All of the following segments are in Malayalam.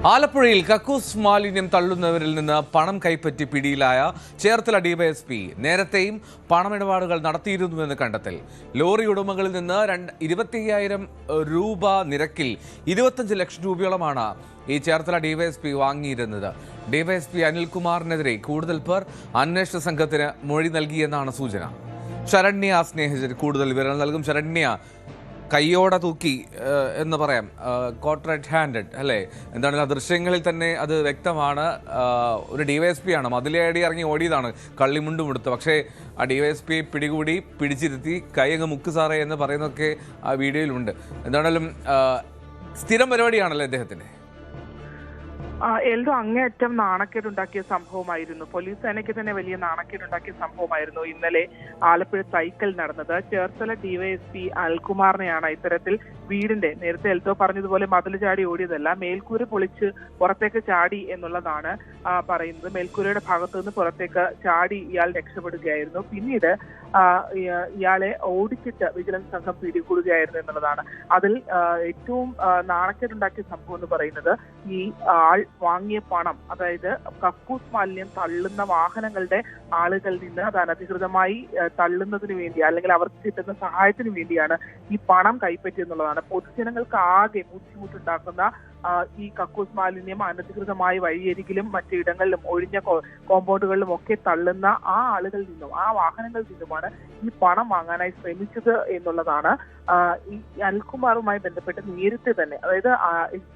ആലപ്പുഴയിൽ കക്കൂസ് മാലിന്യം തള്ളുന്നവരിൽ നിന്ന് പണം കൈപ്പറ്റി പിടിയിലായ ചേർത്തല ഡിവൈഎസ്പി നേരത്തെയും പണമിടപാടുകൾ നടത്തിയിരുന്നുവെന്ന് കണ്ടെത്തൽ. ലോറി ഉടമകളിൽ നിന്ന് 25,000 രൂപ നിരക്കിൽ 25 ലക്ഷം രൂപയോളമാണ് ഈ ചേർത്തല ഡിവൈഎസ്പി വാങ്ങിയിരുന്നത്. ഡിവൈഎസ്പി അനിൽകുമാറിനെതിരെ കൂടുതൽ പേർ അന്വേഷണ സംഘത്തിന് മൊഴി നൽകിയെന്നാണ് സൂചന. ശരണ്യ സ്നേഹിതർ കൂടുതൽ വിവരങ്ങൾ നൽകും. ശരണ്യ, കയ്യോടെ തൂക്കി എന്ന് പറയാം, കോർട്ടറേറ്റ് ഹാൻഡഡ് അല്ലേ? എന്താണെങ്കിലും ആ ദൃശ്യങ്ങളിൽ തന്നെ അത് വ്യക്തമാണ്. ഒരു ഡിവൈഎസ്പി ആണ്, മതിലേടി ഇറങ്ങി ഓടിയതാണ്, കള്ളിമുണ്ടും എടുത്ത്. പക്ഷേ ആ ഡിവൈഎസ്പിയെ പിടികൂടി പിടിച്ചിരുത്തി കൈ അങ്ങ് മുക്ക് സാറേ എന്ന് പറയുന്നതൊക്കെ ആ വീഡിയോയിലുണ്ട്. എന്താണെങ്കിലും സ്ഥിരം പരിപാടിയാണല്ലോ അദ്ദേഹത്തിന്. എൽദോ അങ്ങേയറ്റം നാണക്കേടുണ്ടാക്കിയ സംഭവമായിരുന്നു. പോലീസ് സേനയ്ക്ക് തന്നെ വലിയ നാണക്കേടുണ്ടാക്കിയ സംഭവമായിരുന്നു ഇന്നലെ ആലപ്പുഴ സൈക്കിൾ നടന്നത്. ചേർത്തല ഡിവൈഎസ്പി അനിൽകുമാറിനെയാണ് ഇത്തരത്തിൽ വീടിന്റെ, നേരത്തെ എൽദോ പറഞ്ഞതുപോലെ മതിൽ ചാടി ഓടിയതല്ല, മേൽക്കൂര പൊളിച്ച് പുറത്തേക്ക് ചാടി എന്നുള്ളതാണ് പറയുന്നത്. മേൽക്കൂരയുടെ ഭാഗത്തു നിന്ന് പുറത്തേക്ക് ചാടി ഇയാൾ രക്ഷപ്പെടുകയായിരുന്നു. പിന്നീട് ഇയാളെ ഓടിച്ചിട്ട് വിജിലൻസ് സംഘം പിടികൂടുകയായിരുന്നു എന്നുള്ളതാണ്. അതിൽ ഏറ്റവും നാണക്കേടുണ്ടാക്കിയ സംഭവം എന്ന് പറയുന്നത് ഈ ആൾ വാങ്ങിയ പണം, അതായത് കക്കൂസ് മാലിന്യം തള്ളുന്ന വാഹനങ്ങളുടെ ആളുകളിൽ നിന്ന് അത് അനധികൃതമായി തള്ളുന്നതിന് വേണ്ടി അല്ലെങ്കിൽ അവർക്ക് കിട്ടുന്ന സഹായത്തിന് വേണ്ടിയാണ് ഈ പണം കൈപ്പറ്റിയെന്നുള്ളതാണ്. പൊതുജനങ്ങൾക്ക് ആകെ ബുദ്ധിമുട്ടുണ്ടാക്കുന്ന ഈ കക്കൂസ് മാലിന്യം അനധികൃതമായി വഴിയരികിലും മറ്റിടങ്ങളിലും ഒഴിഞ്ഞ കോമ്പൗണ്ടുകളിലും ഒക്കെ തള്ളുന്ന ആ ആളുകളിൽ നിന്നും ആ വാഹനങ്ങളിൽ നിന്നുമാണ് ഈ പണം വാങ്ങാനായി ശ്രമിച്ചത് എന്നുള്ളതാണ്. ഈ അനിൽകുമാറുമായി ബന്ധപ്പെട്ട് നേരത്തെ തന്നെ, അതായത്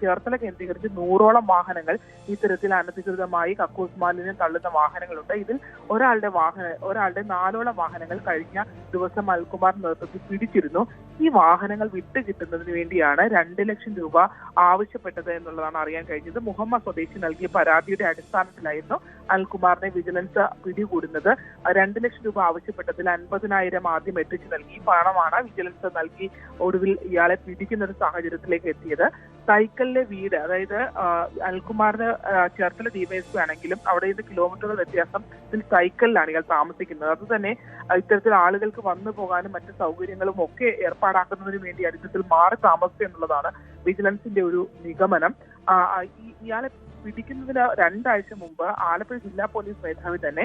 ചേർത്തല കേന്ദ്രീകരിച്ച് 100ഓളം വാഹനങ്ങൾ ഇത്തരത്തിൽ അനധികൃതമായി കക്കൂസ് മാലിന്യം തള്ളുന്ന വാഹനങ്ങളുണ്ട്. ഇതിൽ ഒരാളുടെ 4ഓളം വാഹനങ്ങൾ കഴിഞ്ഞ ദിവസം അനിൽകുമാർ നേതൃത്വത്തിൽ പിടിച്ചിരുന്നു. ഈ വാഹനങ്ങൾ വിട്ടുകിട്ടുന്നതിന് വേണ്ടിയാണ് 2 ലക്ഷം രൂപ ആവശ്യപ്പെട്ടത് എന്നുള്ളതാണ് അറിയാൻ കഴിഞ്ഞത്. മുഹമ്മദ് സ്വദേശി നൽകിയ പരാതിയുടെ അടിസ്ഥാനത്തിലായിരുന്നു അനിൽകുമാറിനെ വിജിലൻസ് പിടികൂടുന്നത്. 2 ലക്ഷം രൂപ ആവശ്യപ്പെട്ടതിൽ 50,000 ആദ്യം എത്തിച്ചു നൽകി. പണമാണ് വിജിലൻസ് നൽകി ഒടുവിൽ ഇയാളെ പിടിക്കുന്ന ഒരു സാഹചര്യത്തിലേക്ക് എത്തിയത്. സൈക്കിളിലെ വീട്, അതായത് അനിൽകുമാറിന് ചേർത്തല ഡിവൈഎസ്പി ആണെങ്കിലും അവിടെ നിന്ന് കിലോമീറ്ററുകൾ വ്യത്യാസം സൈക്കിളിലാണ് ഇയാൾ താമസിക്കുന്നത്. അത് തന്നെ ഇത്തരത്തിൽ ആളുകൾക്ക് വന്നു പോകാനും മറ്റു സൗകര്യങ്ങളും ഒക്കെ ഏർപ്പാടാക്കുന്നതിന് വേണ്ടി ഇത്തരത്തിൽ മാറി താമസിക്കുക എന്നുള്ളതാണ് വിജിലൻസിന്റെ ഒരു നിഗമനം. ഇയാളെ പിടിക്കുന്നതിന് 2 ആഴ്ച മുമ്പ് ആലപ്പുഴ ജില്ലാ പോലീസ് മേധാവി തന്നെ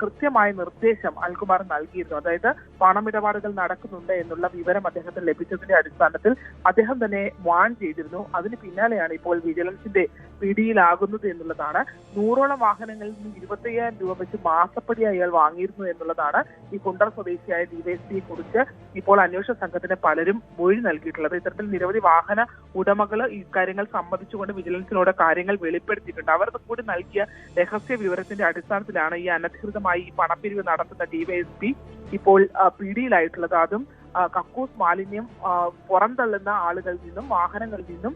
കൃത്യമായ നിർദ്ദേശം അനിൽകുമാർ നൽകിയിരുന്നു. അതായത് പണമിടപാടുകൾ നടക്കുന്നുണ്ട് എന്നുള്ള വിവരം അദ്ദേഹത്തിന് ലഭിച്ചതിന്റെ അടിസ്ഥാനത്തിൽ അദ്ദേഹം തന്നെ വാൺ ചെയ്തിരുന്നു. അതിന് പിന്നാലെയാണ് ഇപ്പോൾ വിജിലൻസിന്റെ പിടിയിലാകുന്നത് എന്നുള്ളതാണ്. 100ഓളം വാഹനങ്ങളിൽ നിന്ന് 25,000 രൂപ വെച്ച് മാസപ്പടി അയാൾ വാങ്ങിയിരുന്നു എന്നുള്ളതാണ് ഈ കുണ്ടറ സ്വദേശിയായ ഡിവൈഎസ്പിയെ കുറിച്ച് ഇപ്പോൾ അന്വേഷണ സംഘത്തിന് പലരും മൊഴി നൽകിയിട്ടുള്ളത്. ഇത്തരത്തിൽ നിരവധി വാഹന ഉടമകൾ ഇക്കാര്യങ്ങൾ സംബന്ധിച്ചുകൊണ്ട് വിജിലൻസിനോട് കാര്യങ്ങൾ വെളിപ്പെടുത്തിയിട്ടുണ്ട്. അവർ കൂടി നൽകിയ രഹസ്യ വിവരത്തിന്റെ അടിസ്ഥാനത്തിലാണ് ഈ അനധികൃതമായി ഈ പണപ്പിരിവ് നടത്തുന്ന ഡിവൈഎസ്പി ഇപ്പോൾ പിടിയിലായിട്ടുള്ളത്. അതും കക്കൂസ് മാലിന്യം പുറന്തള്ളുന്ന ആളുകളിൽ നിന്നും വാഹനങ്ങളിൽ നിന്നും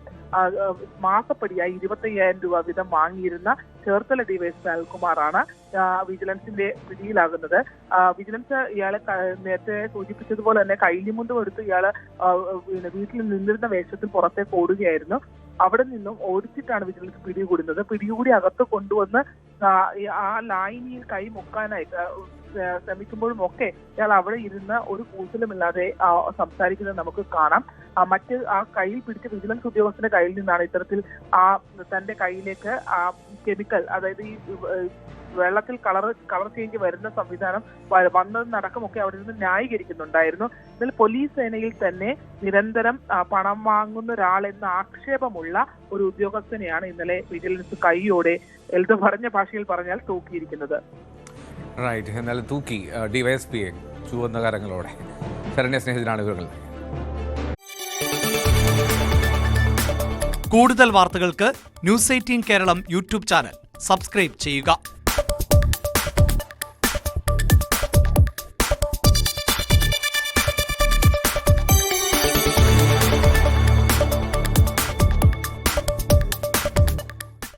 മാസപ്പടിയായി 25,000 രൂപ വീതം വാങ്ങിയിരുന്ന ചേർത്തല ഡിവൈഎസ്പി അനിൽകുമാറാണ് വിജിലൻസിന്റെ പിടിയിലാകുന്നത്. വിജിലൻസ് ഇയാളെ നേരത്തെ സൂചിപ്പിച്ചതുപോലെ തന്നെ കൈലിമുണ്ടും എടുത്ത് ഇയാള് വീട്ടിൽ നിന്നിരുന്ന വേഷത്തിൽ പുറത്തേക്ക് ഓടുകയായിരുന്നു. അവിടെ നിന്നും ഓടിച്ചിട്ടാണ് വിജിലൻസ് പിടികൂടുന്നത്. പിടികൂടി അകത്ത് കൊണ്ടുവന്ന് ആ ലായനിയിൽ കൈ മുക്കാനായിട്ട് ശ്രമിക്കുമ്പോഴും ഒക്കെ ഇയാൾ അവിടെ ഇരുന്ന് ഒരു കൂസലുമില്ലാതെ സംസാരിക്കുന്നത് നമുക്ക് കാണാം. മറ്റ് ആ കയ്യിൽ പിടിച്ച വിജിലൻസ് ഉദ്യോഗസ്ഥന്റെ കയ്യിൽ നിന്നാണ് ഇത്തരത്തിൽ തന്റെ കയ്യിലേക്ക് ആ കെമിക്കൽ, അതായത് ഈ വെള്ളത്തിൽ കളർ ചേഞ്ച് വരുന്ന സംവിധാനം വന്നതിനടക്കമൊക്കെ അവിടെ നിന്ന് ന്യായീകരിക്കുന്നുണ്ടായിരുന്നു. ഇതിൽ പോലീസ് സേനയിൽ തന്നെ നിരന്തരം പണം വാങ്ങുന്ന ഒരാളെന്ന ആക്ഷേപമുള്ള ഒരു ഉദ്യോഗസ്ഥനെയാണ് ഇന്നലെ വിജിലൻസ് കൈയോടെ എൽദോ പറഞ്ഞ ഭാഷയിൽ പറഞ്ഞാൽ തൂക്കിയിരിക്കുന്നത്. റൈറ്റ്, എന്നാൽ തൂക്കി ഡിവൈഎസ്പിയെ ചുവന്ന കരങ്ങളോടെ. ശരണ്യ സ്നേഹിതനാണ് വിവരങ്ങൾ. കൂടുതൽ വാർത്തകൾക്ക് news 18 Keralam YouTube channel subscribe ചെയ്യുക.